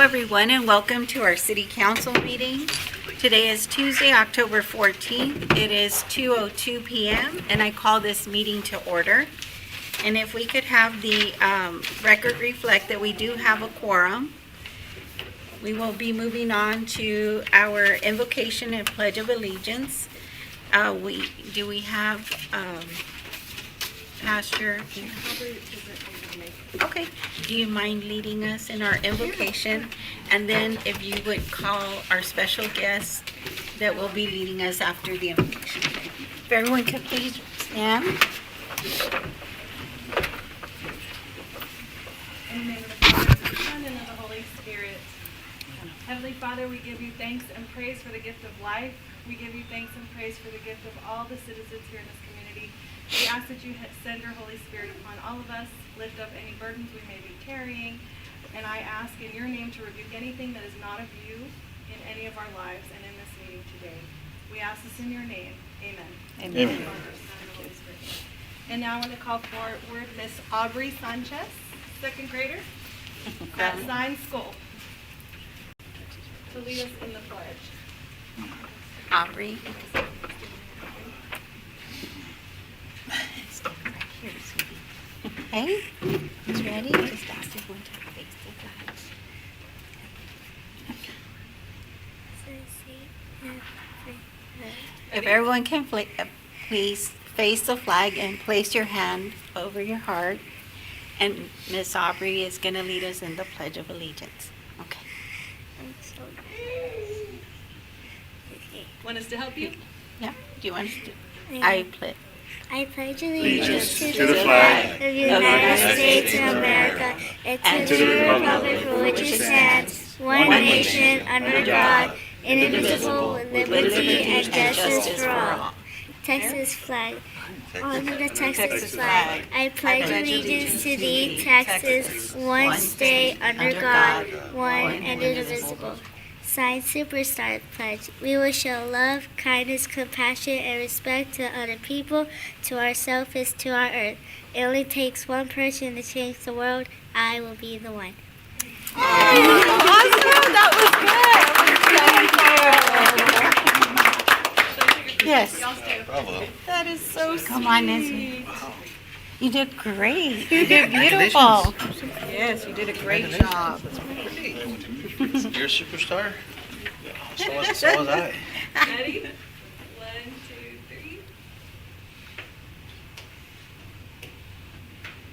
everyone, and welcome to our City Council meeting. Today is Tuesday, October 14th. It is 2:02 p.m., and I call this meeting to order. And if we could have the record reflect that we do have a quorum, we will be moving on to our invocation and pledge of allegiance. We have Pastor? Okay. Do you mind leading us in our invocation? And then if you would call our special guest that will be leading us after the invocation. If everyone could please stand. In the name of the Father, of the Son, and of the Holy Spirit. Heavenly Father, we give you thanks and praise for the gift of life. We give you thanks and praise for the gift of all the citizens here in this community. We ask that you send your Holy Spirit upon all of us, lift up any burdens we may be carrying, and I ask in your name to rebuke anything that is not of you in any of our lives and in this meeting today. We ask this in your name. Amen. Amen. Father, Son, and Holy Spirit. And now I want to call forward Miss Aubrey Sanchez, second grader at Science School, to lead us in the pledge. Aubrey. Okay, it's ready. Just ask everyone to face the flag. If everyone can please face the flag and place your hand over your heart. And Miss Aubrey is going to lead us in the Pledge of Allegiance. Okay. Want us to help you? Yeah. Do you want us to? Yeah. I I pledge allegiance to the flag of the United States of America and to the republic for which it stands, one nation, under God, indivisible, with liberty and justice for all. Texas flag. On the Texas flag, I pledge allegiance to thee, Texas, one state, under God, one and indivisible. Signed, Superstar Pledge. We will show love, kindness, compassion, and respect to other people, to ourselves, and to our earth. It only takes one person to change the world. I will be the one. Awesome! That was good. Yes. Bravo. That is so sweet. Come on, Nancy. You did great. You did beautiful. Yes, you did a great job. You're a superstar? So was I. Ready? 1, 2, 3.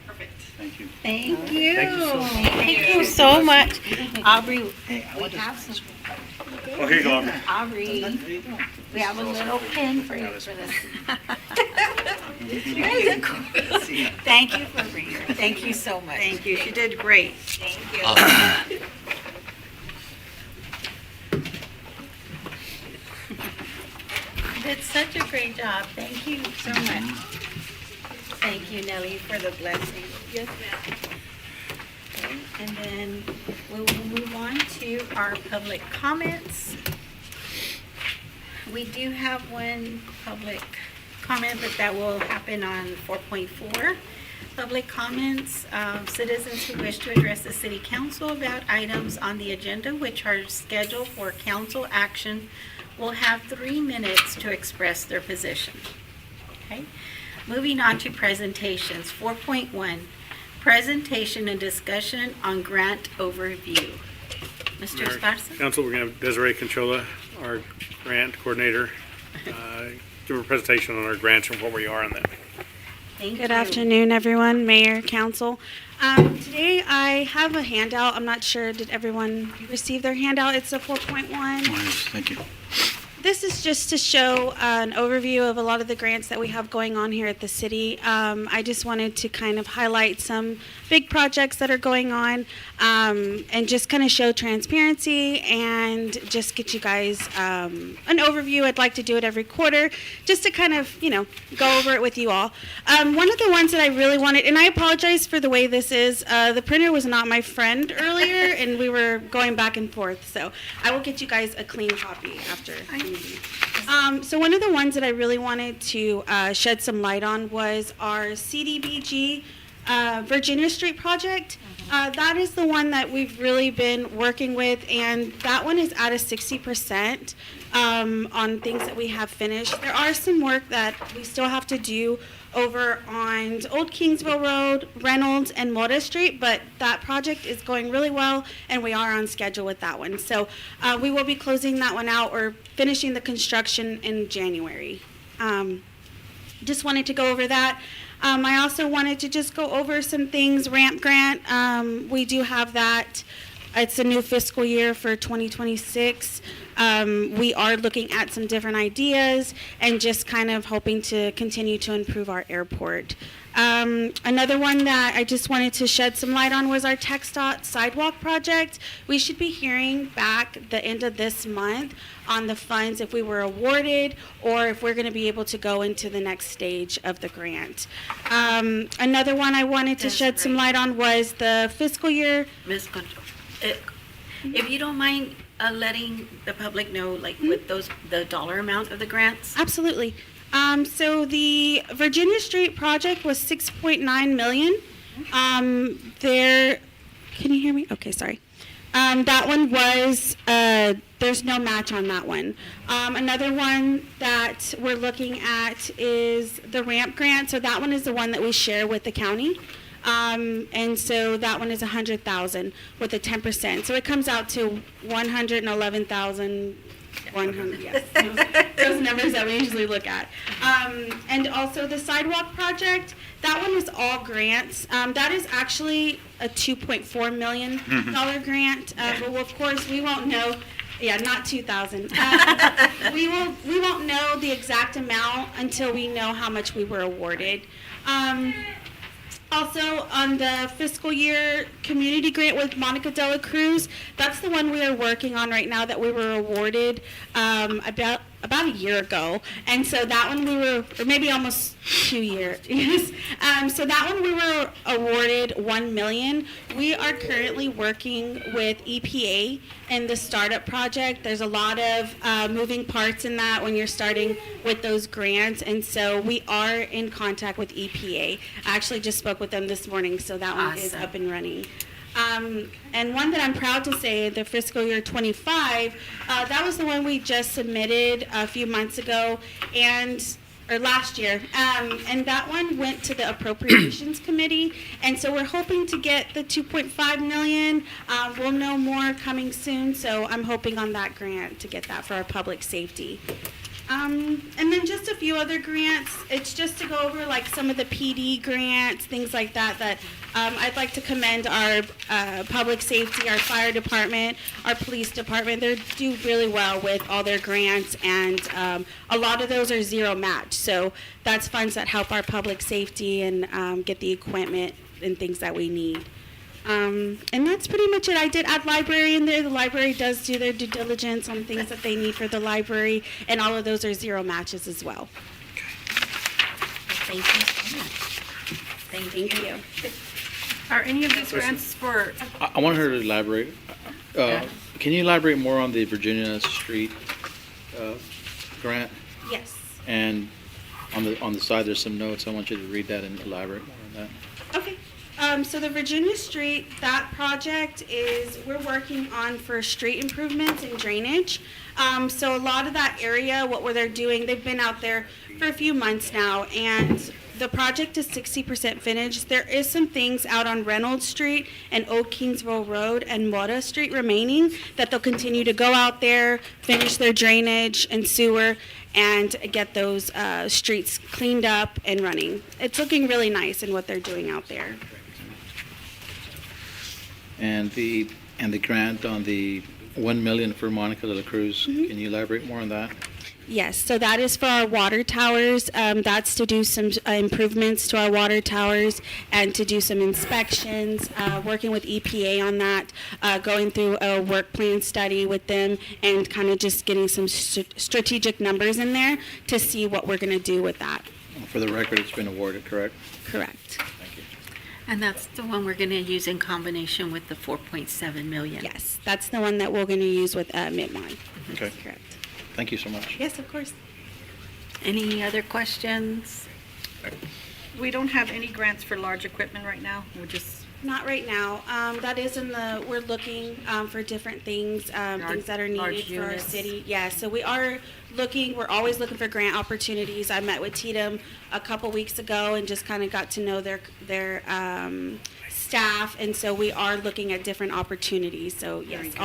Perfect. Thank you. Thank you. Thank you so much. Aubrey, we have some. Oh, here you go, Aubrey. Aubrey, we have a little pin for you for this. Thank you for bringing her. Thank you so much. Thank you. She did great. Thank you. You did such a great job. Thank you so much. Thank you, Nellie, for the blessing. Yes, ma'am. Okay, and then we will move on to our public comments. We do have one public comment, but that will happen on 4.4. Public comments, citizens who wish to address the city council about items on the agenda which are scheduled for council action will have 3 minutes to express their position. Okay. Moving on to presentations, 4.1, presentation and discussion on grant overview. Mr. Esparza? Council, we're going to have Desiree Conchola, our grant coordinator, do a presentation on our grants and where we are on that. Thank Good you. afternoon, everyone, Mayor, Council. Today I have a handout. I'm not sure, did everyone receive their handout? It's a 4.1. Thank you. This is just to show an overview of a lot of the grants that we have going on here at the city. I just wanted to kind of highlight some big projects that are going on and just kind of show transparency and just get you guys an overview. I'd like to do it every quarter just to kind of, go over it with you all. One of the ones that I really wanted, and I apologize for the way this is, the printer was not my friend earlier and we were going back and forth. So I will get you guys a clean copy after. So one of the ones that I really wanted to shed some light on was our CDBG Virginia Street project, that is the one that we've really been working with, and that one is at a 60% on things that we have finished. There are some work that we still have to do over on Old Kingsville Road, Reynolds, and Mora Street, but that project is going really well, and we are on schedule with that one. So we will be closing that one out or finishing the construction in January. Just wanted to go over that. I also wanted to just go over some things. Ramp grant, we do have that. It's a new fiscal year for 2026. We are looking at some different ideas and just kind of hoping to continue to improve our airport. Another one that I just wanted to shed some light on was our TxDOT sidewalk project. We should be hearing back the end of this month on the funds if we were awarded or if we're going to be able to go into the next stage of the grant. Another one I wanted to shed some light on was the fiscal year. Ms. Concho, if you don't mind letting the public know, like, with the dollar amount of the grants? Absolutely. So the Virginia Street project was 6.9 million. Can you hear me? Okay, sorry. That one was, there's no match on that one. Another one that we're looking at is the ramp grant. So that one is the one that we share with the county. And so that one is 100,000 with a 10%. So it comes out to 111,100. Yes, those numbers that we usually look at. And also the sidewalk project, that one is all grants. That is actually a $2.4 million grant. But of course, we won't know. Yeah, not 2,000. We won't know the exact amount until we know how much we were awarded. Also, on the fiscal year community grant with Monica Dela Cruz, that's the one we are working on right now that we were awarded about a year ago. And so that one we were, or maybe almost 2 years, yes. So that one we were awarded $1 million. We are currently working with EPA in the startup project. There's a lot of moving parts in that when you're starting with those grants. And so we are in contact with EPA. I actually just spoke with them this morning, so that one is Awesome. up and running. And one that I'm proud to say, the fiscal year 25, that was the one we just submitted a few months ago, or last year, and that one went to the Appropriations Committee, and so we're hoping to get the 2.5 million. We'll know more coming soon, so I'm hoping on that grant to get that for our public safety. And then just a few other grants. It's just to go over like some of the PD grants, things like that, I'd like to commend our public safety, our fire department, our police department. They do really well with all their grants, and a lot of those are zero match. So that's funds that help our public safety and get the equipment and things that we need. And that's pretty much it. I did add library in there. The library does do their due diligence on things that they need for the library, and all of those are zero matches as well. Thank you so much. Thank you. Are any of these grants for, I want her to elaborate. Can you elaborate more on the Virginia Street grant? Yes. And on the side, there's some notes. I want you to read that and elaborate more on that. Okay. So the Virginia Street, that project is, we're working on for street improvements and drainage. So a lot of that area, what they're doing, they've been out there for a few months now, and the project is 60% finished. There is some things out on Reynolds Street and Old Kingsville Road and Mora Street remaining that they'll continue to go out there, finish their drainage and sewer, and get those streets cleaned up and running. It's looking really nice in what they're doing out there. And the grant on the $1 million for Monica de la Cruz. Can you elaborate more on that? Yes, so that is for our water towers. That's to do some improvements to our water towers and to do some inspections, working with EPA on that, going through a work plan study with them, and kind of just getting some strategic numbers in there to see what we're going to do with that. For the record, it's been awarded, correct? Correct. Thank you. And that's the one we're going to use in combination with the 4.7 million. Yes, that's the one that we're going to use with Midmont. Okay. Correct. Thank you so much. Yes, of course. Any other questions? We don't have any grants for large equipment right now. We're just, Not right now. That is we're looking for different things, things that are large needed for our units. city. Yeah, so we're always looking for grant opportunities. I met with TDM a couple weeks ago and just kind of got to know their staff, and so we are looking at different opportunities. So yes, Very good.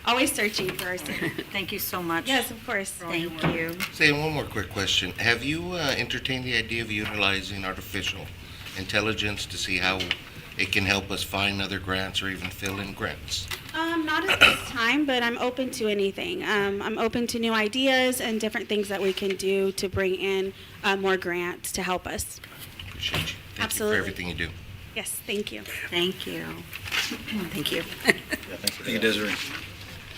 always searching for our city. thank you so much. Yes, of course. Thank you. Say, one more quick question. Have you entertained the idea of utilizing artificial intelligence to see how it can help us find other grants or even fill in grants? Not at this time, but I'm open to anything. I'm open to new ideas and different things that we can do to bring in more grants to help us. Appreciate you. Thank Absolutely. you for everything you do. Yes, thank you. Thank you. Thank you. Yeah, thank you, Desiree.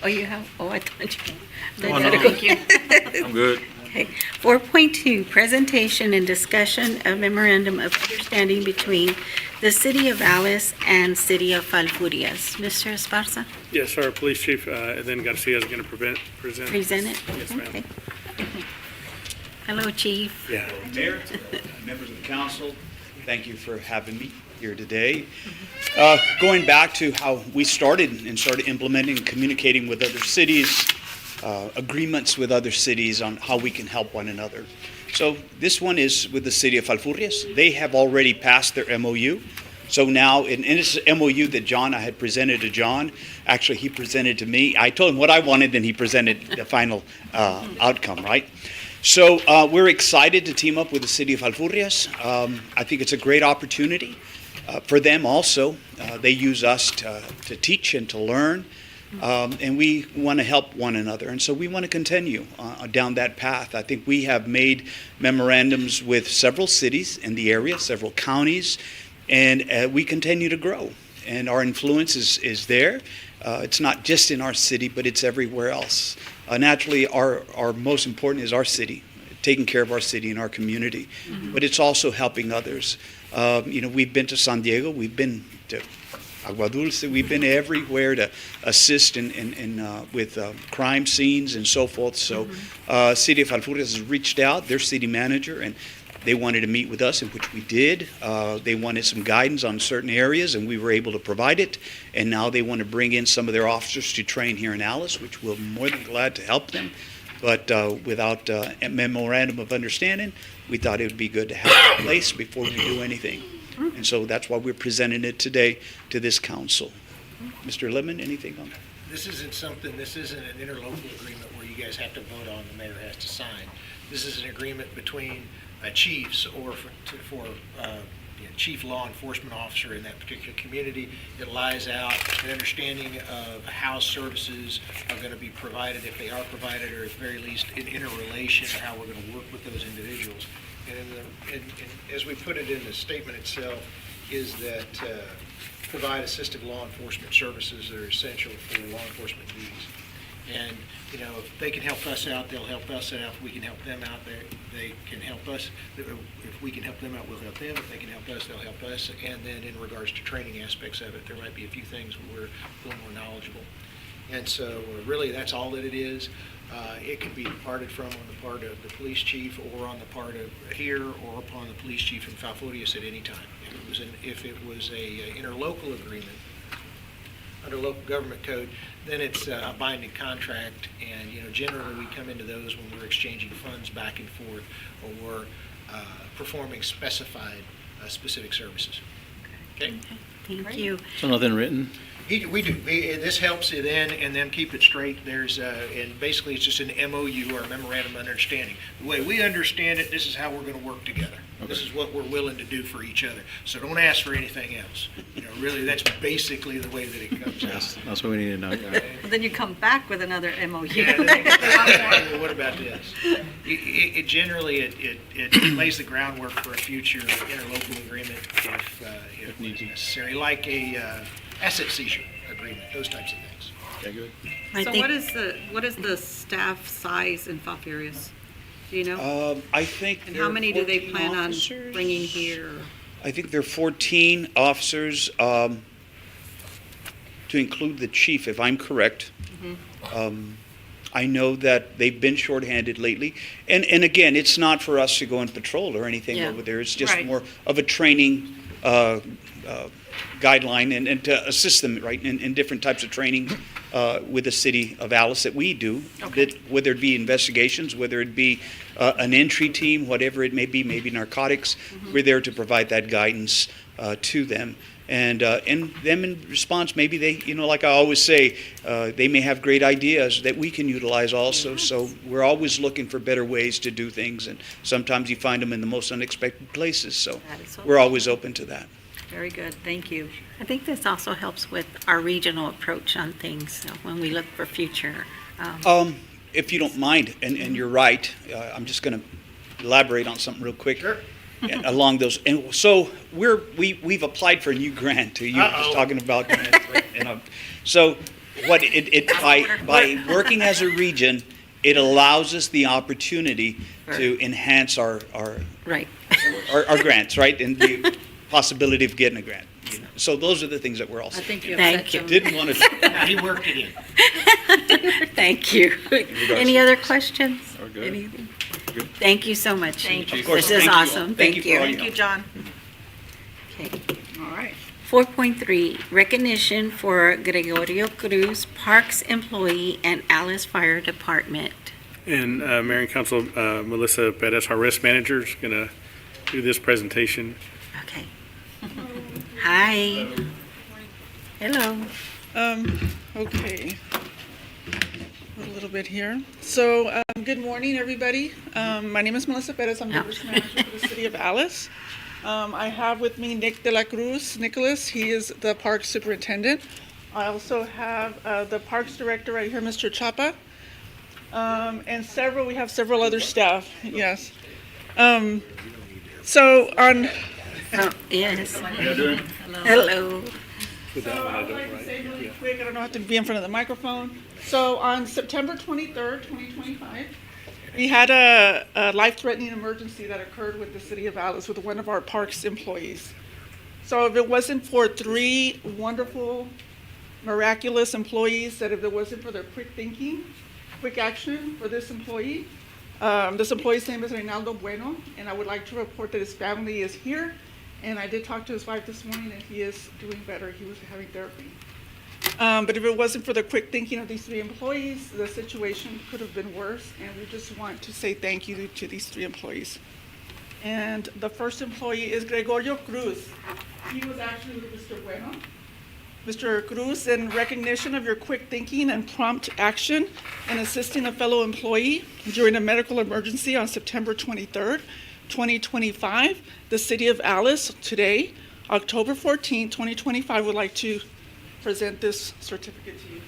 Oh, you have, oh, I thought you. Oh, no. Thank you. I'm good. Okay. 4.2, presentation and discussion of memorandum of understanding between the City of Alice and City of Falfurrias. Mr. Esparza, Yes, our police chief, and then Garcia is going to present. present it? Yes, ma'am. Okay. Hello, Chief. Yeah. Mayor, members of the council, thank you for having me here today. Going back to how we started implementing and communicating with other cities, agreements with other cities on how we can help one another. So this one is with the city of Falfurrias. They have already passed their MOU. So now, and it's an MOU that I had presented to John. Actually, he presented to me. I told him what I wanted, then he presented the final outcome, right? So we're excited to team up with the city of Falfurrias. I think it's a great opportunity for them also. They use us to teach and to learn, and we want to help one another. And so we want to continue down that path. I think we have made memorandums with several cities in the area, several counties, and we continue to grow. And our influence is there. It's not just in our city, but it's everywhere else. Naturally, our most important is our city, taking care of our city and our community. But it's also helping others. We've been to San Diego, we've been to Agua Dulce, we've been everywhere to assist with crime scenes and so forth. So City of Falfurrias has reached out, their city manager, and they wanted to meet with us, in which we did. They wanted some guidance on certain areas, and we were able to provide it. And now they want to bring in some of their officers to train here in Alice, which we're more than glad to help them. But without a memorandum of understanding, we thought it would be good to have it in place before we do anything. And so that's why we're presenting it today to this council. Mr. Lemon, anything on that? This isn't an interlocal agreement where you guys have to vote on, the mayor has to sign. This is an agreement between chiefs or for chief law enforcement officer in that particular community. It lies out an understanding of how services are going to be provided, if they are provided, or at the very least in interrelation, or how we're going to work with those individuals. And as we put it in the statement itself, is that provide assistive law enforcement services that are essential for law enforcement duties. And, if they can help us out, they'll help us out. If we can help them out, they can help us. If we can help them out, we'll help them. If they can help us, they'll help us. And then in regards to training aspects of it, there might be a few things where we're a little more knowledgeable. And so really that's all that it is. It can be departed from on the part of the police chief or on the part of here or upon the police chief in Falfurrias at any time. If it was a interlocal agreement under local government code, then it's a binding contract, and generally we come into those when we're exchanging funds back and forth or we're performing specified specific services. Okay? Thank you. So nothing written? We do. This helps it in and then keep it straight. And basically it's just an MOU or a memorandum of understanding. The way we understand it, this is how we're going to work together. Okay. This is what we're willing to do for each other. So don't ask for anything else. Really, that's basically the way that it comes out. That's what we need to know. Yeah. Then you come back with another MOU. Well, what about this? It generally lays the groundwork for a future interlocal agreement if necessary, like a asset seizure agreement, those types of things. Okay, good. So what is the staff size in Falfurrias? Do you know? I think. And there how are many do they 14 plan officers. on bringing here? I think there are 14 officers, to include the chief, if I'm correct. I know that they've been shorthanded lately. And again, it's not for us to go and patrol or anything Yeah. over there. It's just Right. more of a training guideline and to assist them, right, in different types of training with the city of Alice that we do. Okay. That whether it be investigations, whether it be an entry team, whatever it may be, maybe narcotics, we're there to provide that guidance to them. And them in response, maybe they, like I always say, they may have great ideas that we can utilize also. So we're always looking for better ways to do things, and sometimes you find them in the most unexpected places. So That is so we're always open to that. Very good, thank you. I think this also helps with our regional approach on things, so when we look for future. If you don't mind, and you're right, I'm just going to elaborate on something real quick. Sure. Along those, and so we've applied for a new grant. You were just talking about grants, right? So what by working as a region, it allows us the opportunity to enhance our Right. grants, right, and the possibility of getting a grant. So those are the things that we're I also think you Thank have you. said some. didn't want to. He worked it in. Thank you. Any other questions? We're good. Anything? Good. Thank you so much. Thank you. Of course, This is thank you. awesome. Thank you for all your Thank you, John. Okay. All right. 4.3, recognition for Gregorio Cruz, Parks employee and Alice Fire Department. And Mayor and Council, Melissa Perez, our risk manager, is going to do this presentation. Okay. Hi. Hello. Okay. A little bit here. So, good morning, everybody. My name is Melissa Perez. I'm the risk manager for the city of Alice. I have with me Nick de la Cruz, Nicholas. He is the park superintendent. I also have the parks director right here, Mr. Chapa. And we have several other staff, yes. So on. Oh, yes. Hello. So I would like to say really quick, I don't know, I have to be in front of the microphone. So on September 23rd, 2025, we had a life-threatening emergency that occurred with the city of Alice with one of our parks employees. So if it wasn't for 3 wonderful, miraculous employees, that if it wasn't for their quick thinking, quick action for this employee's name is Reynaldo Bueno, and I would like to report that his family is here. And I did talk to his wife this morning, and he is doing better. He was having therapy. But if it wasn't for the quick thinking of these 3 employees, the situation could have been worse. And we just want to say thank you to these 3 employees. And the first employee is Gregorio Cruz. He was actually with Mr. Bueno. Mr. Cruz, in recognition of your quick thinking and prompt action in assisting a fellow employee during a medical emergency on September 23rd, 2025, the city of Alice today, October 14, 2025, would like to present this certificate to you.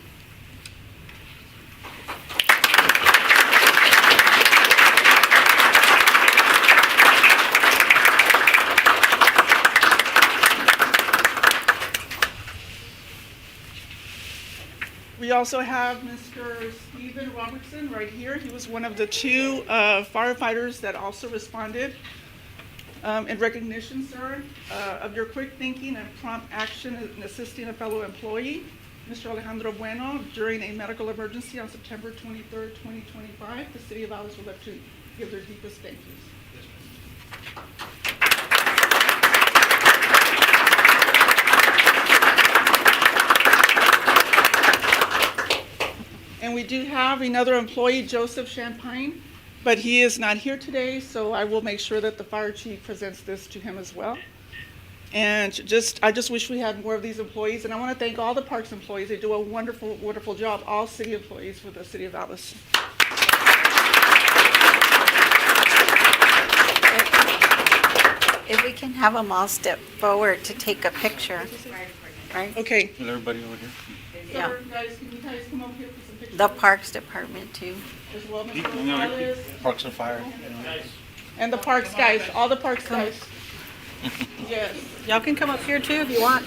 We also have Mr. Stephen Robertson right here. He was one of the 2 firefighters that also responded. In recognition, sir, of your quick thinking and prompt action in assisting a fellow employee, Mr. Alejandro Bueno, during a medical emergency on September 23rd, 2025, the city of Alice would like to give their deepest thank yous. And we do have another employee, Joseph Champagne, but he is not here today, so I will make sure that the fire chief presents this to him as well. And I just wish we had more of these employees, and I want to thank all the parks employees. They do a wonderful, wonderful job, all city employees for the city of Alice. If we can have them all step forward to take a picture, right? Okay. Is everybody over here? Yeah. Sir, guys, can you guys come up here for some pictures? The Parks Department too. As well, Mr. Gonzalez. Parks and Fire. And the parks guys, all the parks guys. Yes. Y'all can come up here too if you want.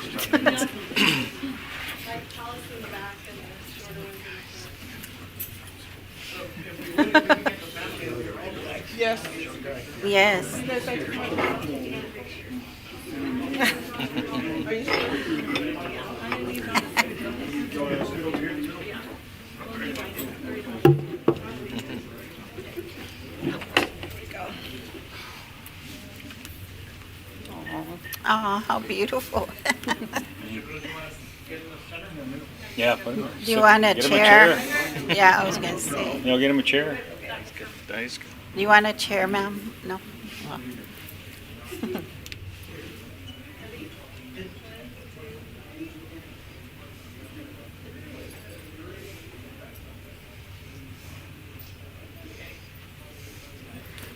Yes. Yes. You guys like to come up here? Are you sure? Oh, how beautiful. Yeah, put him. Do you want a Get him a chair? chair. Yeah, I was gonna say. You know, get him a chair. Nice. Do you want a chair, ma'am? No? Well.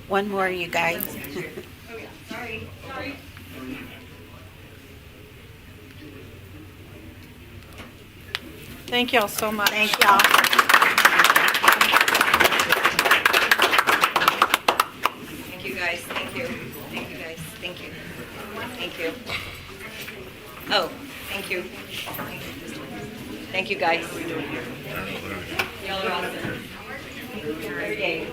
One more, you guys. Thank y'all so much. Thank y'all. Thank you, guys. Thank you. Thank you, guys. Thank you. Thank you. Oh, thank you. Thank you, guys. Y'all are awesome. Every day.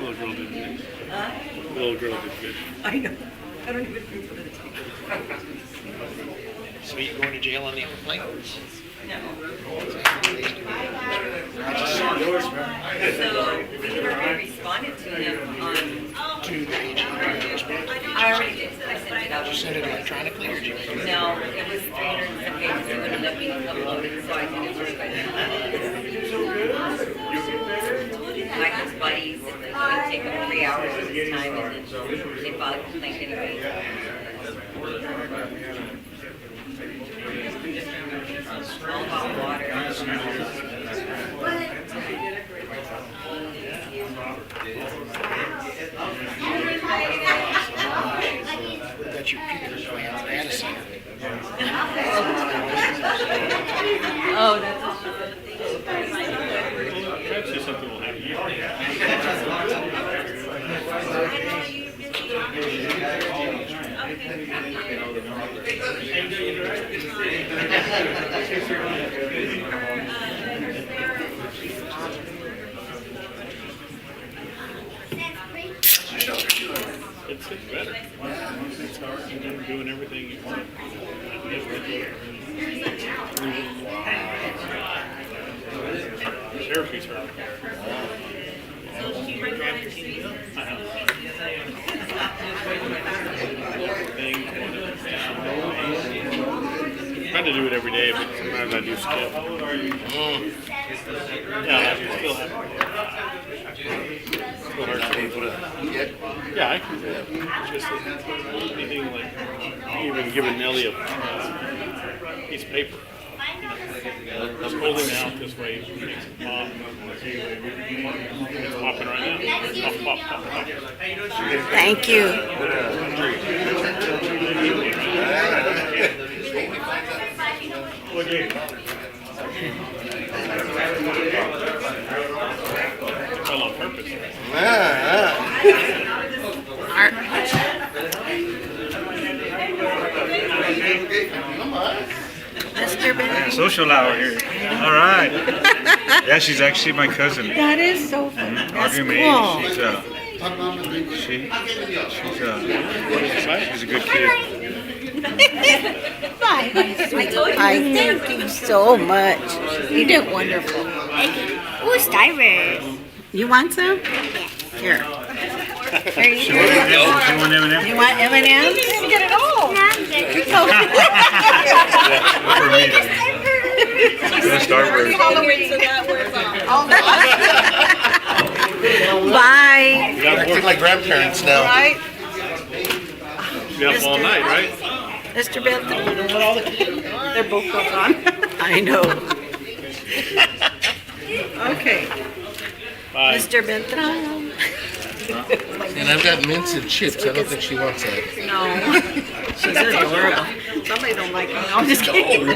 Little girl did good. Little girl did good. I know. I don't even remember the time. So you going to jail on the complaint? No. So, we never responded to him on. To the AG endorsement? I already did. I sent it out. Did you send it electronically or did you? No, it was 300 and some pages. It wouldn't let me upload it, so I did it just by Michael's buddies, it would take them 3 hours of his time, and then they filed a complaint anyway. All about water. That's your Peter plan, Madison. Oh, that's Actually, something will happen. It's better. It's hard. You're doing everything you want. Therapy's hard. Trying to do it every day, but sometimes I do skip. Yeah, I still have. Still hard for me. Yeah, I can do it. Just anything like even giving Nellie a piece of paper. Just holding it out this way makes it pop. It's popping right now. Pop, pop, pop, pop. Thank you. Well, on purpose. Mr. Bennett. Social hour here. All right. Yeah, she's actually my cousin. That is so fun. That's Audrey Mae. cool. She's a good kid. Bye. Thank you so much. You did wonderful. Ooh, Stivers. You want some? Here. Here you go. You want M&M? You want M&Ms? You didn't get it all. No, I'm good. For me. The Starburst. Bye. Acting like grandparents now. Right? You're up all night, right? Mr. Benton. They're both gone. I know. Okay. Bye. Mr. Benton. And I've got mints and chips. I don't think she wants that. No. She's adorable. Somebody don't like me. No, I'm just kidding. I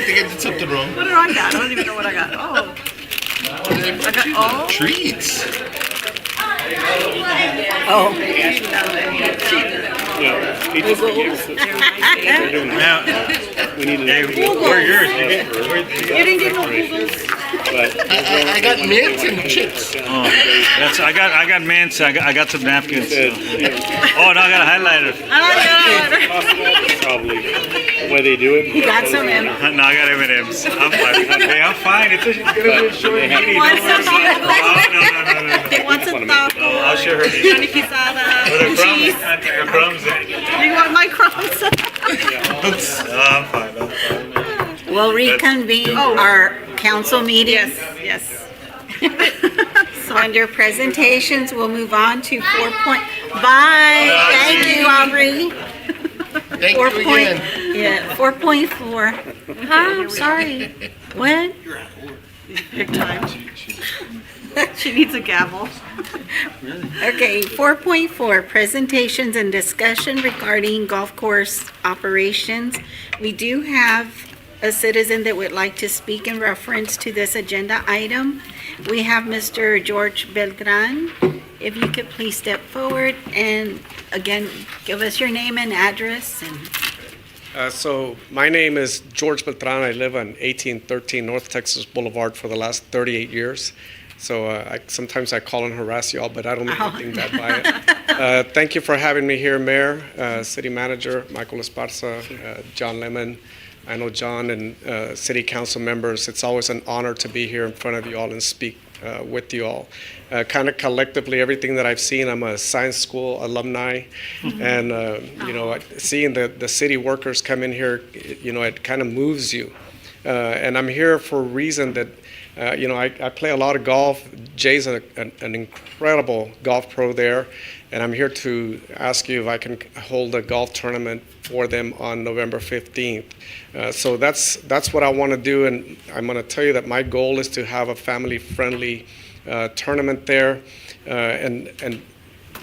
think I did something wrong. What did I got? I don't even know what I got. Oh. I got all. Treats. Oh. Yeah. He just gives it. They're doing that. We need to. Where are yours? You didn't get no Googles. But I got mint and chips. oh, I got mints. I got some napkins. So. Oh, no, I got a highlighter. Probably the way they do it. You got some M. No, I got M&Ms. I'm fine. Hey, I'm fine. It's gonna be a short meeting. Want some No. They want some taco. I'll show her. Carne quesada, With her crumbs. cheese. Her crumbs. You want my crumbs? I'm fine. We'll reconvene our council meeting. Yes. So under presentations, we'll move on to 4 point. Bye. Thank you, Aubrey. Thank you again. 4.4. I'm sorry. What? Big time. She needs a gavel. Okay, 4.4, presentations and discussion regarding golf course operations. We do have a citizen that would like to speak in reference to this agenda item. We have Mr. George Beltran. If you could please step forward and again, give us your name and address. And So my name is George Beltran. I live on 1813 North Texas Boulevard for the last 38 years. So sometimes I call and harass y'all, but I don't mean anything bad by it. Thank you for having me here, Mayor, City Manager, Michael Esparza, John Lemon. I know John and City Council members. It's always an honor to be here in front of you all and speak with you all. Kind of collectively, everything that I've seen, I'm a science school alumni, and seeing the city workers come in here, it kind of moves you. And I'm here for a reason that, I play a lot of golf. Jay's an incredible golf pro there, and I'm here to ask you if I can hold a golf tournament for them on November 15th. So that's what I want to do, and I'm going to tell you that my goal is to have a family-friendly tournament there, and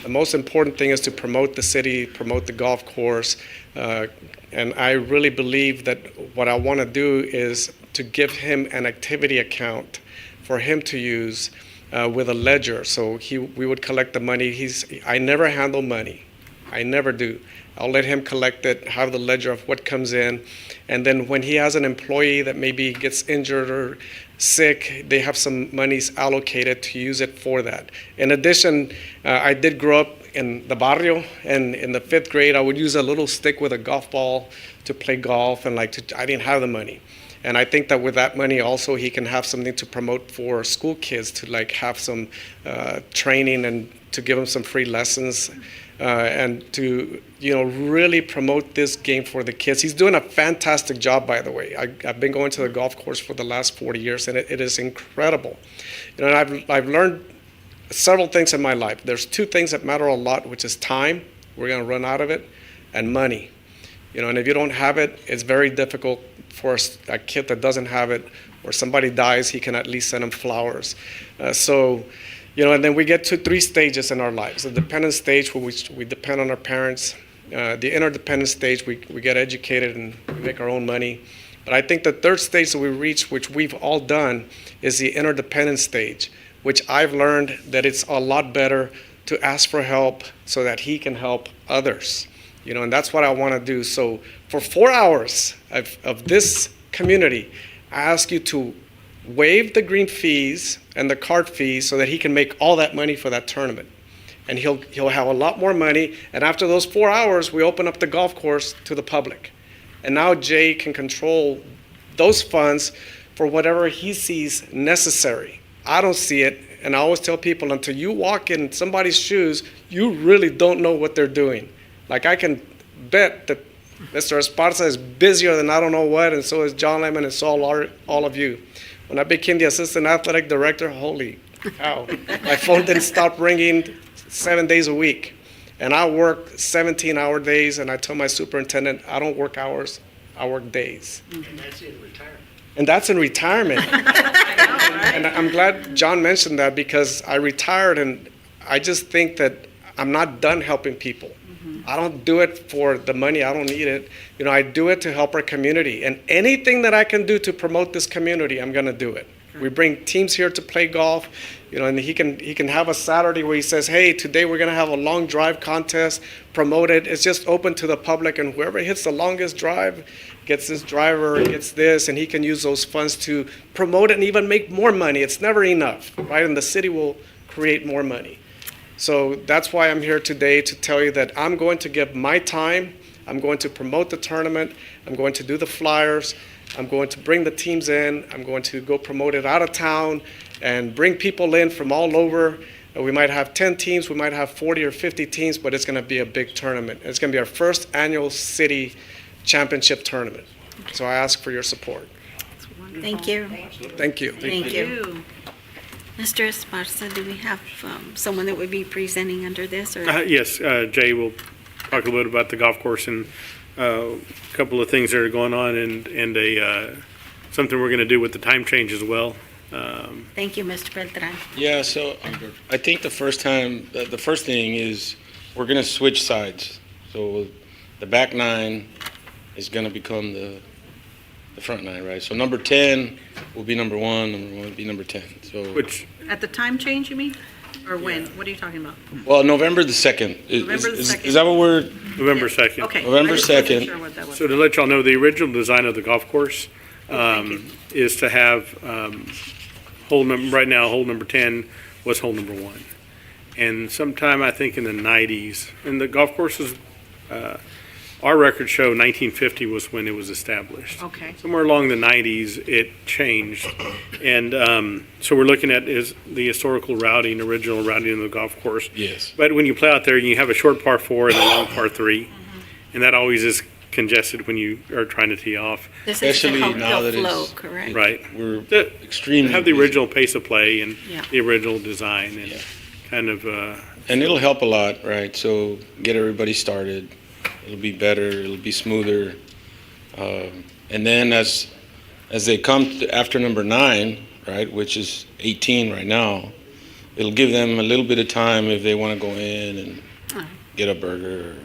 the most important thing is to promote the city, promote the golf course, and I really believe that what I want to do is to give him an activity account for him to use with a ledger. So we would collect the money. I never handle money. I never do. I'll let him collect it, have the ledger of what comes in, and then when he has an employee that maybe gets injured or sick, they have some monies allocated to use it for that. In addition, I did grow up in the barrio, and in the 5th grade, I would use a little stick with a golf ball to play golf, and I didn't have the money. And I think that with that money also, he can have something to promote for school kids to have some training and to give them some free lessons. And to really promote this game for the kids. He's doing a fantastic job, by the way. I've been going to the golf course for the last 40 years, and it is incredible. And I've learned several things in my life. There's 2 things that matter a lot, which is time, we're going to run out of it, and money. And if you don't have it, it's very difficult for a kid that doesn't have it, or somebody dies, he can at least send them flowers. And then we get to 3 stages in our lives. The dependent stage, where we depend on our parents. The interdependent stage, we get educated and we make our own money. But I think the 3rd stage that we reach, which we've all done, is the interdependent stage, which I've learned that it's a lot better to ask for help so that he can help others. And that's what I want to do. So for 4 hours of this community, I ask you to waive the green fees and the card fees so that he can make all that money for that tournament. And he'll have a lot more money. And after those 4 hours, we open up the golf course to the public. And now Jay can control those funds for whatever he sees necessary. I don't see it. And I always tell people, until you walk in somebody's shoes, you really don't know what they're doing. Like, I can bet that Mr. Esparza is busier than I don't know what, and so is John Lemon, and so are all of you. When I became the assistant athletic director, holy cow, my phone didn't stop ringing 7 days a week. And I work 17-hour days, and I told my superintendent, I don't work hours, I work days. And that's in retirement. And that's in retirement. And I'm glad John mentioned that, because I retired, and I just think that I'm not done helping people. I don't do it for the money. I don't need it. I do it to help our community. And anything that I can do to promote this community, I'm going to do it. We bring teams here to play golf. You know, and he can have a Saturday where he says, hey, today we're going to have a long drive contest, promote it. It's just open to the public, and whoever hits the longest drive gets this driver, gets this, and he can use those funds to promote it and even make more money. It's never enough, right? And the city will create more money. So that's why I'm here today, to tell you that I'm going to give my time. I'm going to promote the tournament. I'm going to do the flyers. I'm going to bring the teams in. I'm going to go promote it out of town and bring people in from all over. We might have 10 teams, we might have 40 or 50 teams, but it's going to be a big tournament. It's going to be our first annual city championship tournament. So I ask for your support. Thank you. Thank you. Thank you. Mr. Esparza, do we have someone that would be presenting under this? Or Yes, Jay will talk a little bit about the golf course and a couple of things that are going on, and something we're going to do with the time change as well. Thank you, Mr. Beltran. Yeah, so I think the first thing is we're going to switch sides. So the back nine is going to become the front nine, right? So number 10 will be number 1, number 1 will be number 10. So At the time change, you mean? Or when? What are you talking about? well, November the 2nd. November the 2nd. Is that what we're? November 2nd. Okay. November I just wasn't 2nd. sure what that was. So to let y'all know, the original design of the golf course is to have hole number, right now, hole number 10 was hole number 1. And sometime, I think in the 90s, and the golf course is, our records show 1950 was when it was established. Okay. Somewhere along the 90s, it changed. And so we're looking at is the historical routing, original routing of the golf course. Yes. But when you play out there, you have a short par 4 and a long par 3. And that always is congested when you are trying to tee off. This is to Especially help now the that flow, it's- correct? Right. We're The- extremely Have the busy. original pace of play and Yeah. the original design and kind of, And it'll help a lot, right? So get everybody started. It'll be better. It'll be smoother. And then as they come after number 9, right, which is 18 right now, it'll give them a little bit of time if they want to go in and get a burger, or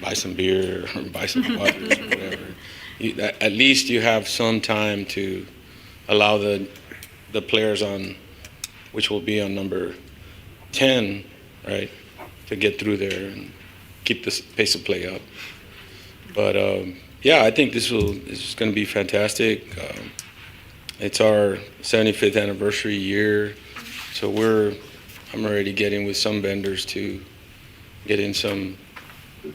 buy some beer, or buy some waters, or whatever. At least you have some time to allow the players on, which will be on number 10, right, to get through there and keep the pace of play up. But yeah, I think this is going to be fantastic. It's our 75th anniversary year, so I'm already getting with some vendors to get in some.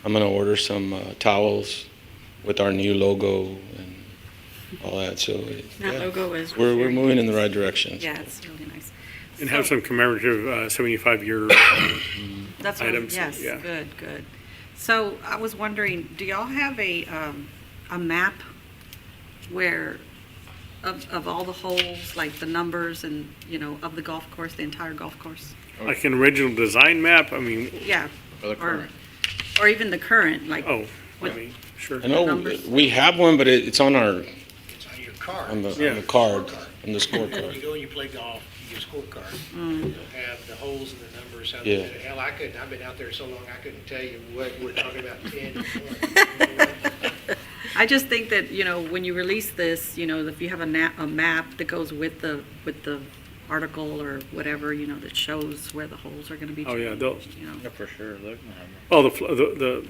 I'm going to order some towels with our new logo and all that. So That logo is. we're moving in the right direction. Yeah, it's really nice. and have some commemorative 75-year That's what, items. yes, Yeah. good. So I was wondering, do y'all have a map where, of all the holes, like the numbers and, of the golf course, the entire golf course? Like an original design map, I mean, Yeah. Or the current. Or even the current, like. I with- mean, sure. I know numbers. we have one, but it's on our It's on your card. on the Yeah. card, on the When you scorecard. go and you play golf, you get a scorecard. You'll have the holes and the numbers. How Yeah. Hell, I've been out there so long, I couldn't tell you what we're talking about 10. I just think that, when you release this, if you have a map that goes with the article or whatever, that shows where the holes are gonna be Oh, yeah, changed, they'll- Yeah, for sure. Look. Well, the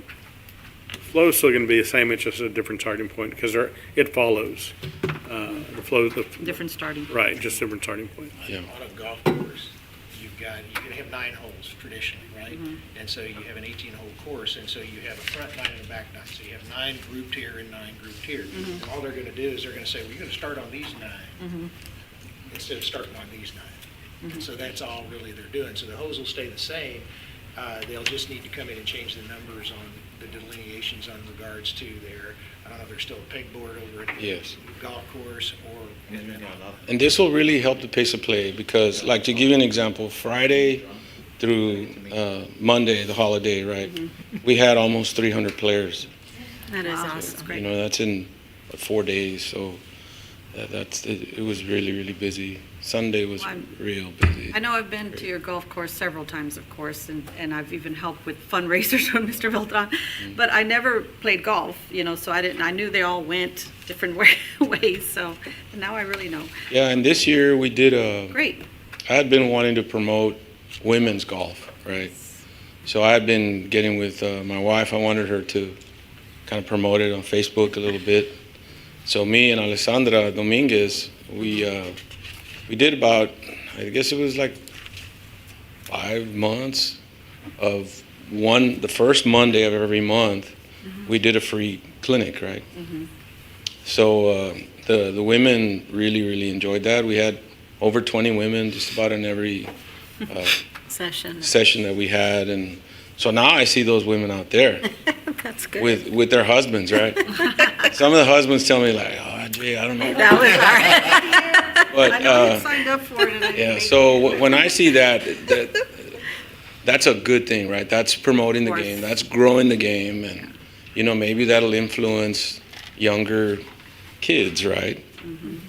flow's still going to be the same, it's just a different starting point, because it follows. The flow, Different starting. right, just different starting point. Yeah. On a golf course, you can have 9 holes traditionally, right? And so you have an 18-hole course, and so you have a front 9 and a back 9. So you have 9 grouped here and 9 grouped here. And all they're going to do is they're going to say, well, you're going to start on these 9 instead of starting on these 9. And so that's all really they're doing. So the holes will stay the same. They'll just need to come in and change the numbers on the delineations on regards to their, I don't know if there's still a pegboard over at the Yes. golf course or, and then And this will really help the pace of play because, like, to give you an example, Friday through Monday, the holiday, right? We had almost 300 players. That is awesome. You know, that's in 4 days, so it was really, really busy. Sunday was real busy. I know I've been to your golf course several times, of course, and I've even helped with fundraisers for Mr. Beltran, but I never played golf, so I knew they all went different ways, so now I really know. Yeah, and this year we did Great. I had been wanting to promote women's golf, right? So I had been getting with my wife. I wanted her to kind of promote it on Facebook a little bit. So me and Alessandra Dominguez, we did about, I guess it was like 5 months of the first Monday of every month, we did a free clinic, right? So the women really, really enjoyed that. We had over 20 women just about in every session that we had. And so now I see those women out there That's good. with their husbands, right? Some of the husbands tell me like, oh, Jay, I don't know. That was all right. But, I know you signed up for it. And I didn't yeah, make so when I see that's a good thing, right? That's promoting the Of course. game. That's growing the game. And, maybe that'll influence younger kids, right?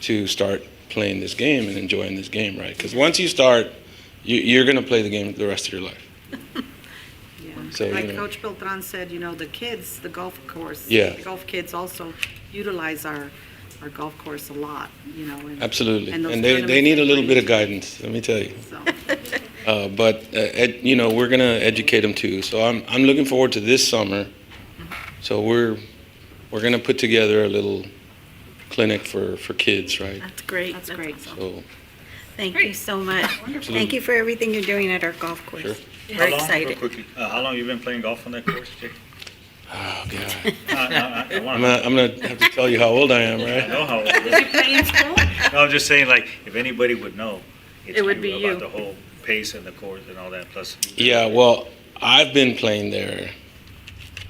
To start playing this game and enjoying this game, right? Because once you start, you're going to play the game the rest of your life. Yeah. So, Like Coach Beltran said, the kids, the golf course. Yeah. The golf kids also utilize our golf course a lot, and. Absolutely. And those And they tournaments need a are little bit great. of guidance, let me tell you. So, But we're going to educate them too. So I'm looking forward to this summer. So we're going to put together a little clinic for kids, right? That's great. That's great. awesome. So Thank you so much. Thank you for everything you're doing at our golf course. Sure. We're Real excited. quickly, how long you been playing golf on that course, Jay? oh god, I I'm gonna have to tell you how old I am, I right? know how old Did you play in school? No, I'm just saying, like, if anybody would know, it's It would be you. about the whole pace and the course and all that, plus. Yeah, well, I've been playing there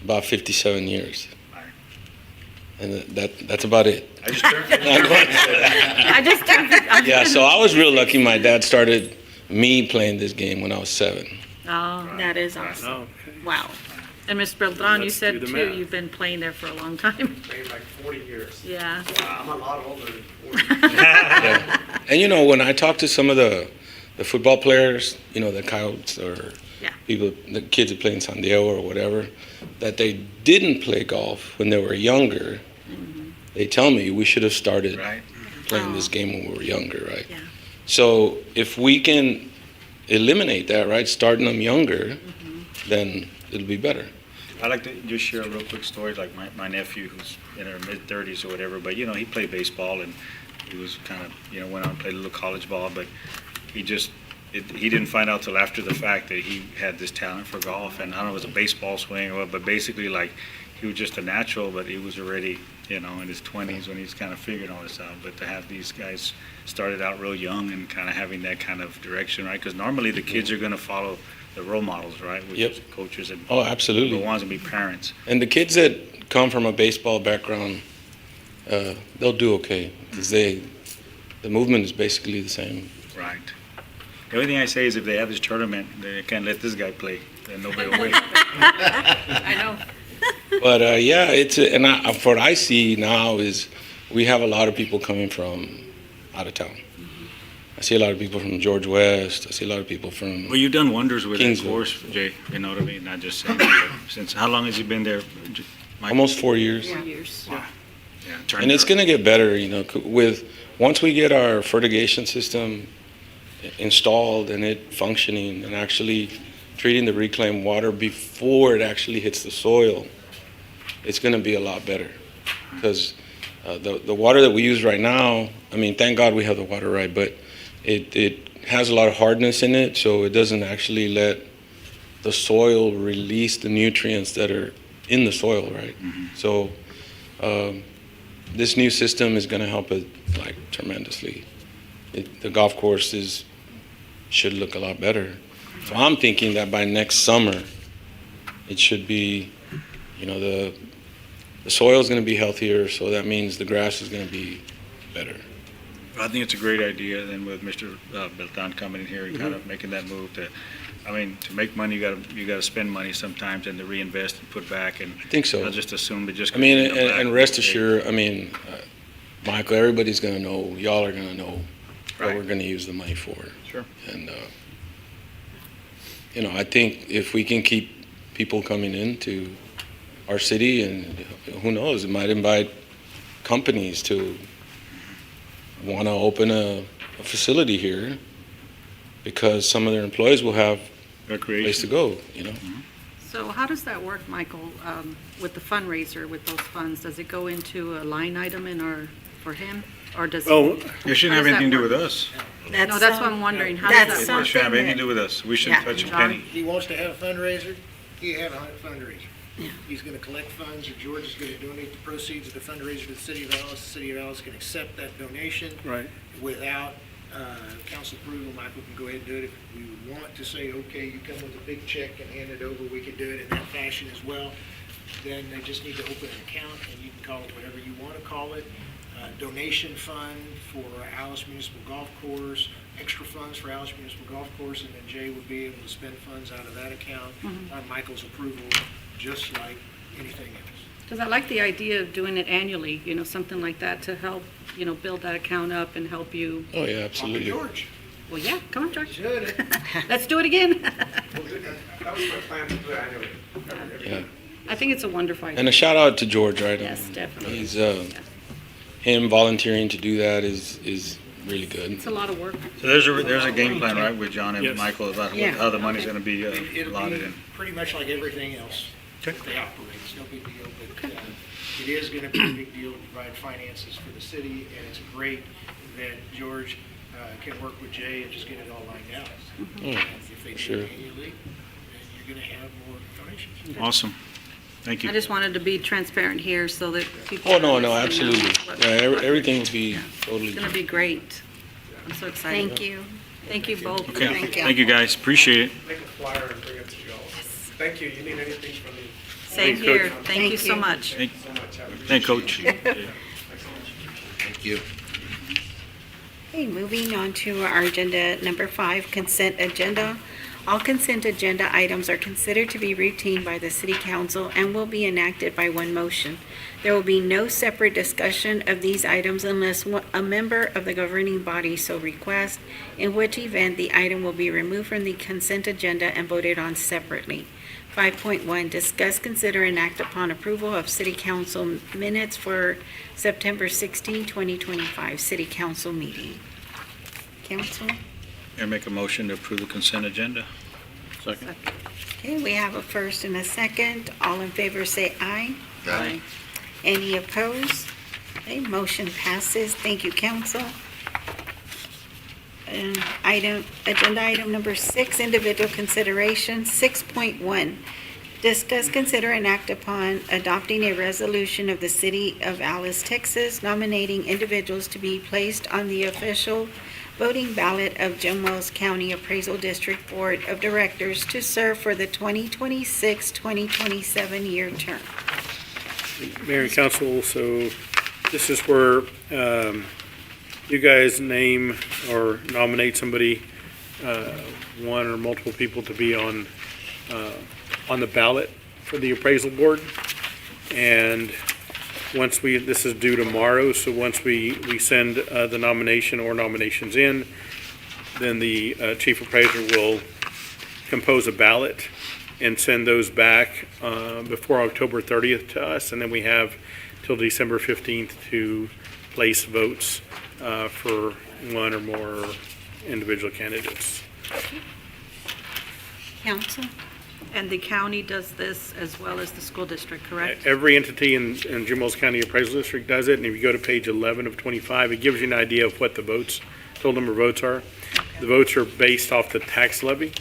about 57 years, and that's about it. I just turned. I just turned. Yeah, so I was real lucky. My dad started me playing this game when I was 7. Oh, That is awesome. Wow. and Mr. Beltran, you Let's said do the too, math. you've been playing there for a long time. Played like 40 years. Yeah. I'm a lot older than 40. Yeah. And when I talk to some of the football players, the Coyotes or Yeah. people, the kids that play in San Diego or whatever, that they didn't play golf when they were younger, they tell me we should have started Right. playing this game when we were younger, right? Yeah. So if we can eliminate that, right, starting them younger, then it'll be better. I'd like to just share a real quick story, like my nephew who's in her mid-30s or whatever, but, he played baseball and he was kind of, went on and played a little college ball, but he didn't find out till after the fact that he had this talent for golf, and I don't know if it was a baseball swing or what, but basically, like, he was just a natural, but he was already, in his 20s when he's kind of figuring all this out. But to have these guys started out real young and kind of having that kind of direction, right? Because normally the kids are going to follow the role models, right? Which Yep. is coaches and Oh, absolutely. the ones to be parents. And the kids that come from a baseball background, they'll do okay because the movement is basically the same. Right. The only thing I say is if they have this tournament, they can't let this guy play. Then nobody will win. I know. But what I see now is we have a lot of people coming from out of town. I see a lot of people from George West. I see a lot of people from. Well, you've done wonders with that Kingsville. course, Jay. You know what I mean? Not just saying. Since how long has he been there? Mike? Almost 4 years. 4 years. Wow. Yeah. turned And it's it going to get better, once we get our fertigation system installed and it functioning and actually treating the reclaimed water before it actually hits the soil, it's going to be a lot better. Because the water that we use right now, thank God we have the water right, but it has a lot of hardness in it, so it doesn't actually let the soil release the nutrients that are in the soil, right? So this new system is going to help it tremendously. The golf course should look a lot better. So I'm thinking that by next summer, it should be, the soil is going to be healthier, so that means the grass is going to be better. I think it's a great idea. Then with Mr. Beltran coming in here and kind of making that move to make money, you got to spend money sometimes and to reinvest and put back. And I think so. I'll just assume that just. And rest assured, Michael, everybody's going to know, y'all are going to know what Right. we're going to use the money for. Sure. And, I think if we can keep people coming into our city, and who knows, it might invite companies to want to open a facility here because some of their employees will have a place to go, you know? So how does that work, Michael, with the fundraiser, with those funds? Does it go into a line item for him? Or does? Oh, It shouldn't have anything to do with us. No, that's what I'm wondering. How that's does that It work? shouldn't have anything to do with us. We shouldn't Yeah. touch a John? penny. He wants to have a fundraiser, he have a fundraiser. Yeah. He's gonna collect funds, or George is gonna donate the proceeds of the fundraiser to the city of Alice. The city of Alice can accept that donation. right. Without council approval. Michael can go ahead and do it. If we would want to say, okay, you come with a big check and hand it over, we could do it in that fashion as well. Then they just need to open an account, and you can call it whatever you want to call it. Donation fund for Alice Municipal Golf Course, extra funds for Alice Municipal Golf Course, and then Jay would be able to spend funds out of that account on Michael's approval, just like anything else. Because I like the idea of doing it annually, something like that to help, build that account up and help you. Oh, yeah, absolutely. George. Well, yeah, come on, George. Should. Let's do it again. That was my plan to do it annually. Yeah. I think it's a wonderful idea. And a shout out to George, right? Yes, definitely. He's, him volunteering to do that is really good. It's a lot of work. So there's a game plan, right, with John and Yes. Michael about Yeah. how the money's gonna be It'll allotted be in. pretty much like everything else that they operate. It's no big deal, but it is going to be a big deal to provide finances for the city, and it's great that George can work with Jay and just get it all lined out. And if they do sure. it annually, then you're going to have more donations. Awesome. Thank I you. just wanted to be transparent here so that people. Oh, no, no, understand, absolutely. Yeah, everything will be totally. It's going to be great. I'm so excited. Thank you. Thank you both. Okay, Thank you. thank you, guys. Appreciate it. Make a flyer and bring it to you all. Thank you. You need anything from me? Same Thanks, here. Coach. Thank you so you. much. Thank So much. I appreciate thank Coach. Thank you. Okay, moving on to our agenda number 5, consent agenda. All consent agenda items are considered to be routine by the city council and will be enacted by one motion. There will be no separate discussion of these items unless a member of the governing body so requests, in which event the item will be removed from the consent agenda and voted on separately. 5.1, discuss, consider, and act upon approval of city council minutes for September 16, 2025, city council meeting. Council? I make a motion to approve the consent agenda. Second. Okay, we have a first and a second. All in favor say aye. Aye. Any opposed? Okay, motion passes. Thank you, council. Agenda item number 6, individual consideration. 6.1, discuss, consider, and act upon adopting a resolution of the City of Alice, Texas, nominating individuals to be placed on the official voting ballot of Jim Wells County Appraisal District Board of Directors to serve for the 2026-2027 year term. Mayor and council, so this is where you guys name or nominate somebody, one or multiple people to be on the ballot for the appraisal board. And this is due tomorrow, so once we send the nomination or nominations in, then the chief appraiser will compose a ballot and send those back before October 30th to us, and then we have till December 15th to place votes for one or more individual candidates. Council? And the county does this as well as the school district, correct? Every entity in Jim Wells County Appraisal District does it, and if you go to page 11 of 25, it gives you an idea of what the total number of votes are. The votes are based off the tax levy,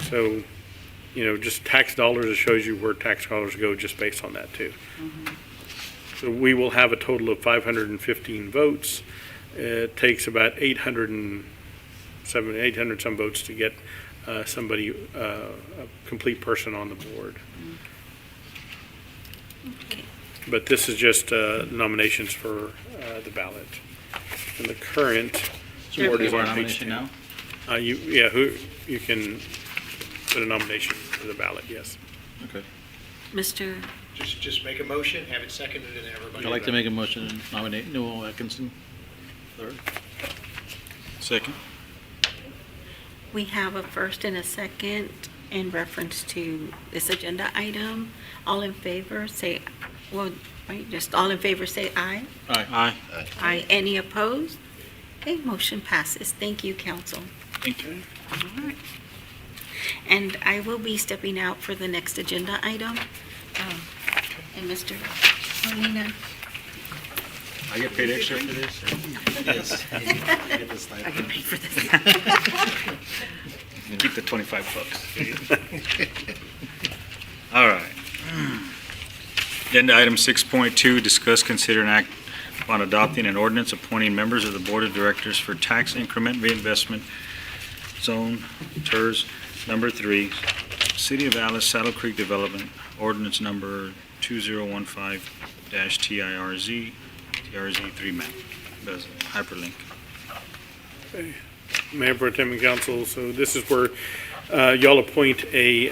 so, just tax dollars, it shows you where tax dollars go just based on that too. So we will have a total of 515 votes. It takes about 800 some votes to get somebody, a complete person on the board. Okay. But this is just nominations for the ballot. And the current board is on page 10. now? You can put a nomination for the ballot, yes. Okay. Mr. Just make a motion, have it seconded, and everybody. I'd like to make a motion to nominate Newell Atkinson, third. Second. We have a first and a second in reference to this agenda item. All in favor, say, all in favor say aye. Aye. Aye. Any opposed? Okay, motion passes. Thank you, council. Thank you. All right. And I will be stepping out for the next agenda item. And Mr. Molina. I get paid extra for this? Yes. I get paid for this. Keep the 25 bucks. All right. Agenda item 6.2, discuss, consider, and act on adopting an ordinance appointing members of the Board of Directors for Tax Increment Reinvestment Zone, TERS, number 3, City of Alice, Saddle Creek Development, ordinance number 2015-TIRZ, TRZ3 map. That's a hyperlink. Okay. Mayor Pro Tem and Council, so this is where y'all appoint the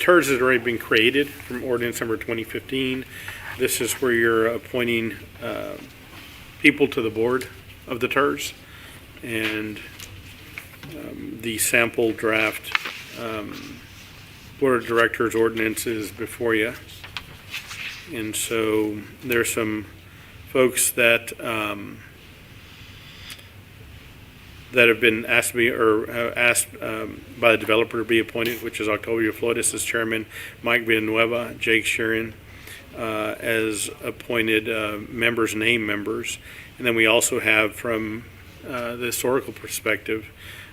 TERS has already been created from ordinance number 2015. This is where you're appointing people to the board of the TERS. And the sample draft Board of Directors ordinance is before you. And so there's some folks that that have been asked to be, or asked by the developer to be appointed, which is Octavio Flores as chairman, Mike Villanueva, Jake Sheeran as appointed members, name members. And then we also have from the historical perspective,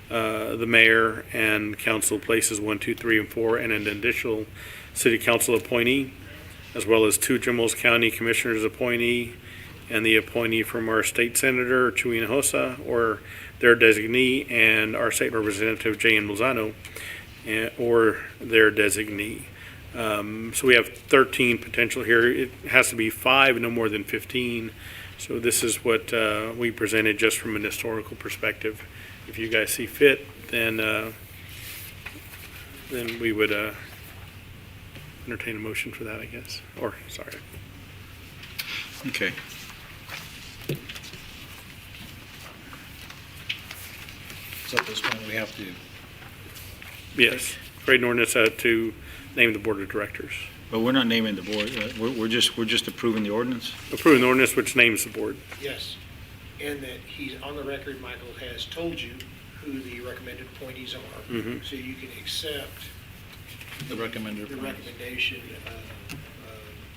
the mayor and council places 1, 2, 3, and 4, and an additional city council appointee, as well as 2 Jimos County commissioners appointee, and the appointee from our state senator, Chuy Hinojosa, or their designee, and our state representative, J.N. Lozano, or their designee. So we have 13 potential here. It has to be 5, no more than 15. So this is what we presented just from an historical perspective. If you guys see fit, then we would entertain a motion for that, I guess. Or, sorry. Okay. So at this point, we have to, Yes, create an ordinance to name the board of directors. But we're not naming the board. We're just approving the ordinance? Approve an ordinance which names the board. Yes, and that he's, on the record, Michael has told you who the recommended appointees are. Mhm. So you can accept the recommended the appointees. recommendation of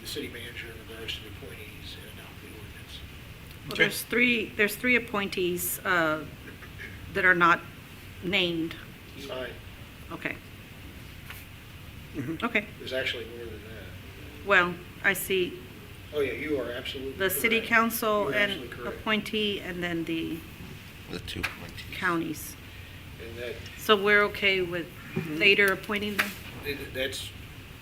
the city manager in regards to the appointees and adopt the ordinance. Well, there's three appointees that are not named. Fine. Okay. Mhm. Okay. There's actually more than that. Well, I see Oh, yeah, you are absolutely the city correct. council You're and absolutely correct. appointee, and then the 2 appointees. counties. And that, So we're okay with later appointing them? that's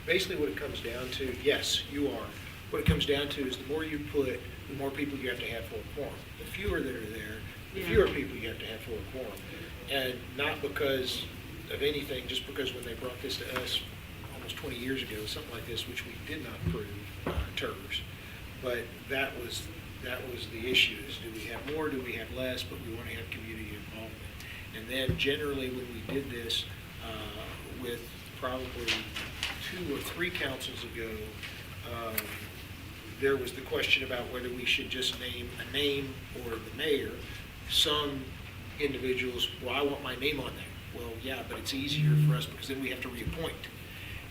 basically what it comes down to. Yes, you are. What it comes down to is the more you put, the more people you have to have for a quorum. The fewer that are there, the Yeah. fewer people you have to have for a quorum. And not because of anything, just because when they brought this to us almost 20 years ago, something like this, which we did not approve, TERS. But that was the issue, is do we have more, do we have less, but we want to have community involvement. And then generally when we did this with probably 2 or 3 councils ago, there was the question about whether we should just name a name or the mayor. Some individuals, well, I want my name on there. Well, yeah, but it's easier for us because then we have to reappoint.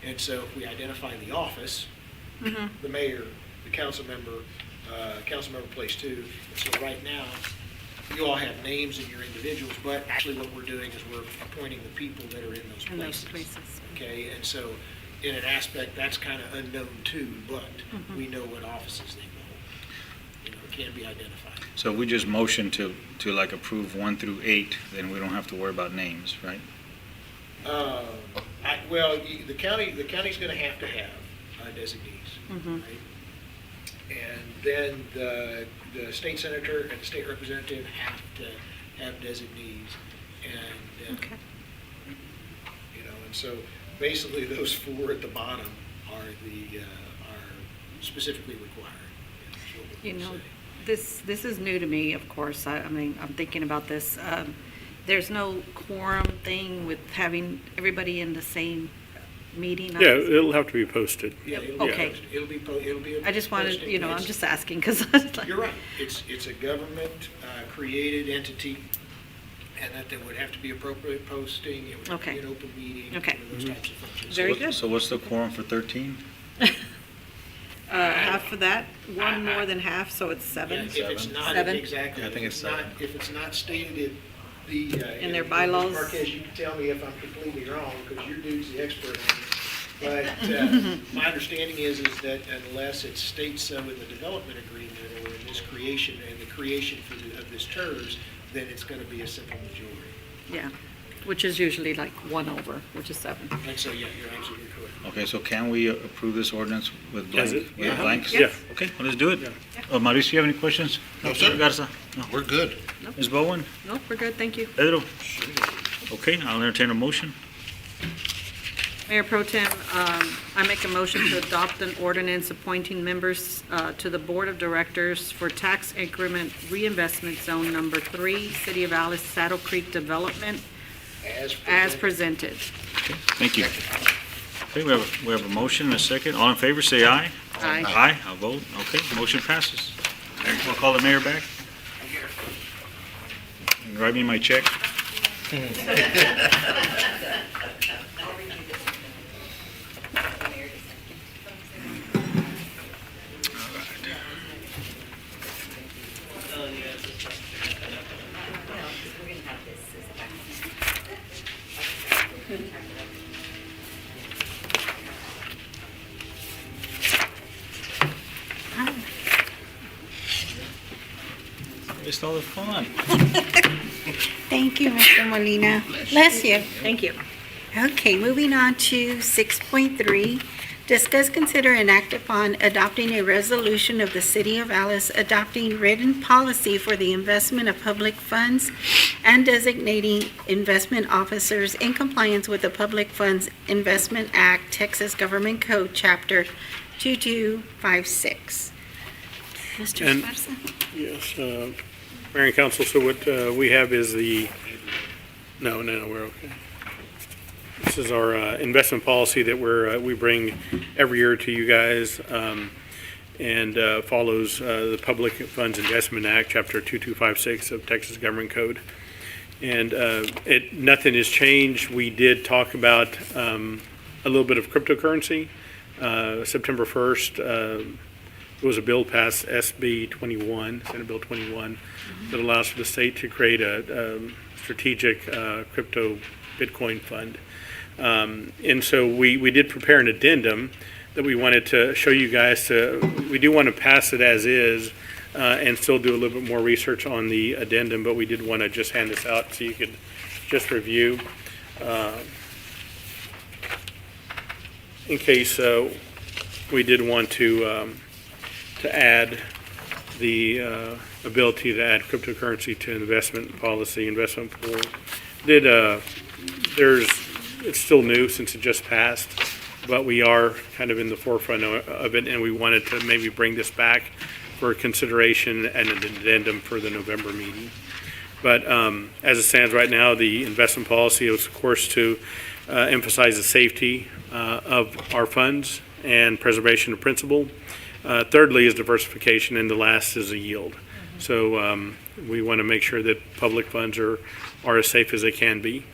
And so if we identify the office, the mayor, the council member place 2. And so right now, you all have names in your individuals, but actually what we're doing is we're appointing the people that are in those places. In those places. Okay, and so in an aspect, that's kind of unknown too, but we know what offices they hold. You know, it can be identified. So if we just motion to like approve 1 through 8, then we don't have to worry about names, right? The county's going to have designees, right? And then the state senator and the state representative have to have designees, and Okay. you know, and so basically those 4 at the bottom are specifically required. Is what we're You gonna know, say. this is new to me, of course. I mean, I'm thinking about this. There's no quorum thing with having everybody in the same meeting. Yeah, it'll have to be posted. Yeah, it'll be Okay. posted. It'll be. I just wanted, posted. you know, I'm It's- just asking because I was like. You're right. It's a government created entity, and that there would have to be appropriate posting, it would have to be Okay. an open meeting, Okay. those types of functions. Very good. So what's the quorum for 13? Half of that, one more than half, so it's seven. If it's not Seven? exactly, I think it's if it's not stated, In their bylaws? Marquez, you can tell me if I'm completely wrong, because your dude's the expert on it. But my understanding is that unless it states so in the development agreement or in this creation, and the creation of this TERS, then it's going to be a simple majority. Yeah, which is usually like 1 over, which is 7. And so, yeah, you're absolutely correct. Okay, so can we approve this ordinance with As blank? it- With yeah. blanks? Yeah. Okay, well, let's do it. Mauricio, you have any questions? No, sir. Garza? No. We're good. Ms. Bowen? Nope, we're good, thank you. Pedro? Okay, I'll entertain a motion. Mayor Pro Tem, I make a motion to adopt an ordinance appointing members to the Board of Directors for Tax Increment Reinvestment Zone Number 3, City of Alice, Saddle Creek Development, as presented. Thank you. Okay, we have a motion and a second. All in favor, say aye. Aye. Aye, I'll vote. Okay, motion passes. I'll call the mayor back. And write me my check. Missed all the fun. Thank you, Mr. Molina. Bless you. Thank you. Okay, moving on to 6.3. Discuss, consider, and act upon adopting a resolution of the City of Alice adopting written policy for the investment of public funds and designating investment officers in compliance with the Public Funds Investment Act, Texas Government Code, Chapter 2256. Mr. And- Esparza? Yes, Mayor and Council, so what we have is no, we're okay. This is our investment policy that we bring every year to you guys, and follows the Public Funds Investment Act, Chapter 2256 of Texas Government Code. And nothing has changed. We did talk about a little bit of cryptocurrency. September 1st, there was a bill passed, SB 21, Senate Bill 21, that allows for the state to create a strategic crypto Bitcoin fund. And so we did prepare an addendum that we wanted to show you guys. We do want to pass it as is and still do a little bit more research on the addendum, but we did want to just hand this out so you could just review. In case we did want to add the ability to add cryptocurrency to investment policy, investment pool. It's still new since it just passed, but we are kind of in the forefront of it, and we wanted to maybe bring this back for consideration and an addendum for the November meeting. But as it stands right now, the investment policy is, of course, to emphasize the safety of our funds and preservation of principal. Thirdly is diversification, and the last is a yield. So we want to make sure that public funds are as safe as they can be.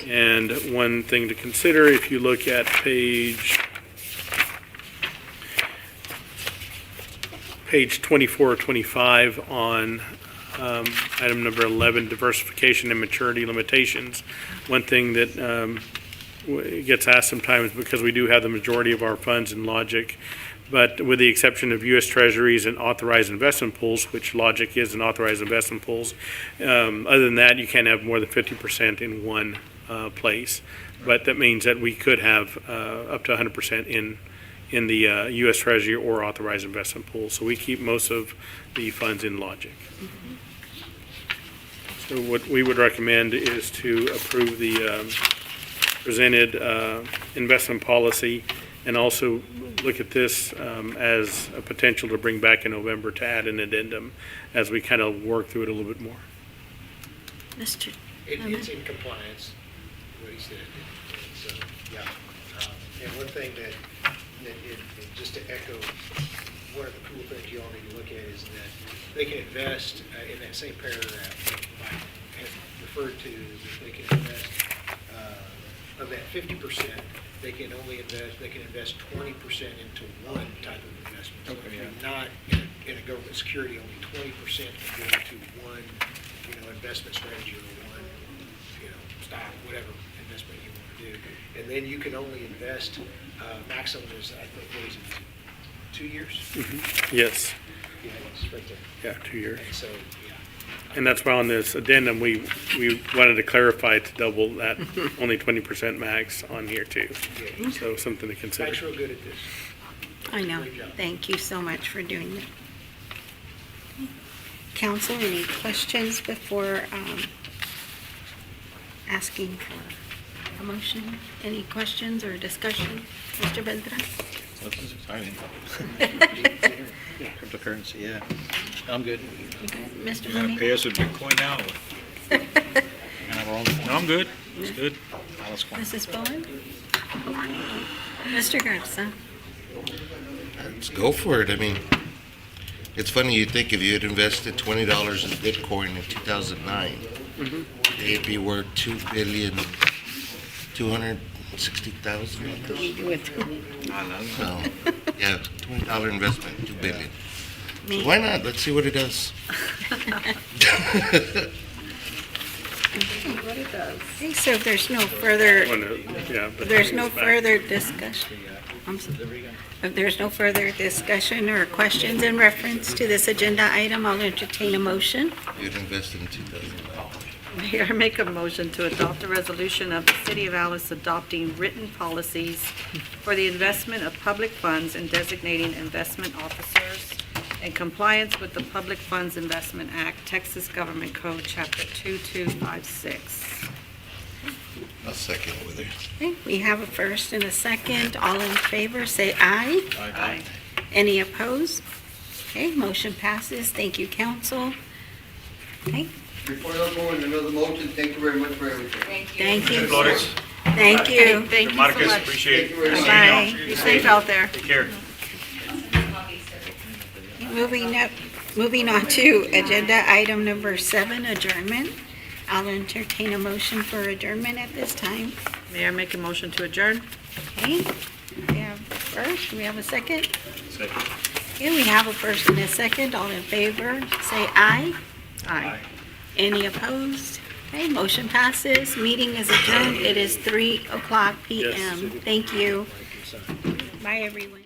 And one thing to consider, if you look at page 24 or 25 on item number 11, diversification and maturity limitations, one thing that gets asked sometimes, because we do have the majority of our funds in Logic, but with the exception of U.S. Treasuries and authorized investment pools, which Logic is an authorized investment pools, other than that, you can't have more than 50% in one place. But that means that we could have up to 100% in the U.S. Treasury or authorized investment pool. So we keep most of the funds in Logic. So what we would recommend is to approve the presented investment policy, and also look at this as a potential to bring back in November to add an addendum as we kind of work through it a little bit more. Mr. It's in compliance, what he said. And so, yeah. And one thing that just to echo, one of the cool things you all need to look at is that they can invest in that same paragraph by the referred to is that they can invest, of that 50%, they can invest 20% into one type of investment. So if you're not in a government security, only 20% can go into one, investment strategy or one, stock, whatever investment you want to do. And then you can only invest, maximum is, I think, what is it, 2 years? Yes, Yeah, it's right there. yeah, 2 years. And so, And that's why on this addendum, we wanted to clarify to double that, only 20% max on here too. So something to consider. Mike's real good at this. I know. Great job. Thank you so much for doing that. Council, any questions before asking for a motion? Any questions or discussion? Mr. Beltran? This is exciting. Cryptocurrency, yeah. I'm good. You good? Mr. You gonna Mooney? pay us with Bitcoin now? No, I'm good. It's good. Mrs. Bowen? Mr. Garza? Let's go for it. I mean, it's funny, you'd think if you had invested $20 in Bitcoin in 2009, it'd be worth $2,260,000. Could we do it? So, yeah, $20 investment, $2 billion. Me. So why not? Let's see what it does. What it does. Okay, so if there's no further, Yeah, but there's no it's back. further discussion. I'm sorry. If there's no further discussion or questions in reference to this agenda item, I'll entertain a motion. You'd invested in 2009. Mayor, I make a motion to adopt a resolution of the City of Alice adopting written policies for the investment of public funds and designating investment officers in compliance with the Public Funds Investment Act, Texas Government Code, Chapter 2256. I'll second with it. Okay, we have a first and a second. All in favor, say aye. Aye. Any opposed? Okay, motion passes. Thank you, council. Okay, Before I go into another motion, thank you very much for everything. thank you. Flores. Thank you. Thank you so Marcus, much. appreciate it. Bye-bye. Be safe out there. Take care. Moving on to agenda item number 7, adjournment. I'll entertain a motion for adjournment at this time. Mayor, make a motion to adjourn. Okay, we have a first, we have a second. Second. Okay, we have a first and a second. All in favor, say aye. Aye. Any opposed? Okay, motion passes. Meeting is adjourned. It is 3:00 p.m. Thank you. Bye, everyone.